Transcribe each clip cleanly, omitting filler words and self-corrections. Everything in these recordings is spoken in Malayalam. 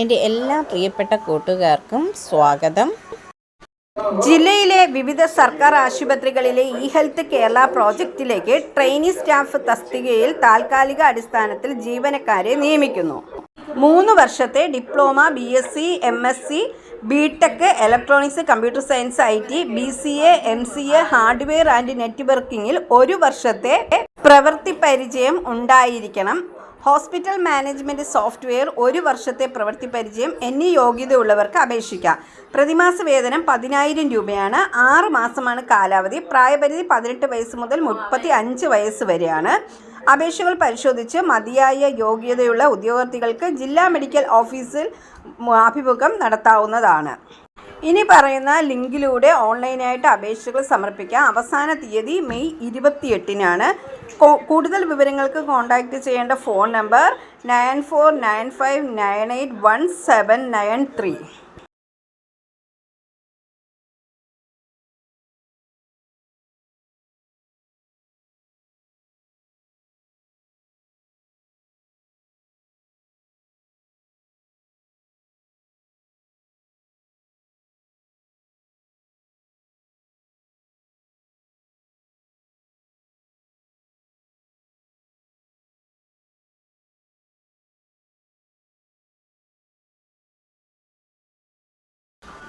എൻ്റെ എല്ലാ പ്രിയപ്പെട്ട കൂട്ടുകാർക്കും സ്വാഗതം. ജില്ലയിലെ വിവിധ സർക്കാർ ആശുപത്രികളിലെ ഇ ഹെൽത്ത് കേരള പ്രോജക്റ്റിലേക്ക് ട്രെയിനി സ്റ്റാഫ് തസ്തികയിൽ താൽക്കാലിക അടിസ്ഥാനത്തിൽ ജീവനക്കാരെ നിയമിക്കുന്നു. 3 വർഷത്തെ diploma, BSc, MSc, BTech, electronics, computer science, IT, BCA, MCA, hardware and നെറ്റ്വർക്കിങ്ങിൽ 1 വർഷത്തെ പ്രവൃത്തി പരിചയം ഉണ്ടായിരിക്കണം. ഹോസ്പിറ്റൽ മാനേജ്മെൻറ്റ് സോഫ്റ്റ്വെയർ 1 വർഷത്തെ പ്രവൃത്തി പരിചയം എന്നീ യോഗ്യതയുള്ളവർക്ക് അപേക്ഷിക്കാം. പ്രതിമാസ വേതനം 10,000 രൂപയാണ്. 6 മാസമാണ് കാലാവധി. പ്രായപരിധി 18 വയസ്സ് മുതൽ 35 വയസ്സ് വരെയാണ്. അപേക്ഷകൾ പരിശോധിച്ച് മതിയായ യോഗ്യതയുള്ള ഉദ്യോഗാർത്ഥികൾക്ക് ജില്ലാ മെഡിക്കൽ ഓഫീസിൽ അഭിമുഖം നടത്താവുന്നതാണ്. ഇനി പറയുന്ന ലിങ്കിലൂടെ ഓൺലൈനായിട്ട് അപേക്ഷകൾ സമർപ്പിക്കാം. അവസാന തീയതി മെയ് 28-നാണ്. കൂടുതൽ വിവരങ്ങൾക്ക് കോൺടാക്റ്റ് ചെയ്യേണ്ട ഫോൺ നമ്പർ 9495981793.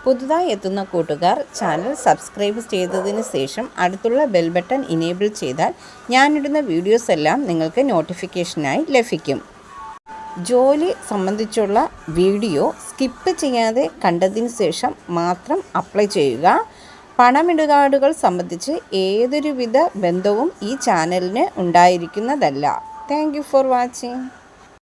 പുതുതായി എത്തുന്ന കൂട്ടുകാർ ചാനൽ സബ്സ്ക്രൈബ് ചെയ്തതിന് ശേഷം അടുത്തുള്ള ബെൽ ബട്ടൺ ഇനേബിൾ ചെയ്താൽ ഞാനിടുന്ന വീഡിയോസ് എല്ലാം നിങ്ങൾക്ക് നോട്ടിഫിക്കേഷനായി ലഭിക്കും. ജോലി സംബന്ധിച്ചുള്ള വീഡിയോ സ്കിപ്പ് ചെയ്യാതെ കണ്ടതിന് ശേഷം മാത്രം അപ്ലൈ ചെയ്യുക. പണമിടപാടുകൾ സംബന്ധിച്ച് ഏതൊരുവിധ ബന്ധവും ഈ ചാനലിന് ഉണ്ടായിരിക്കുന്നതല്ല. Thank you for watching.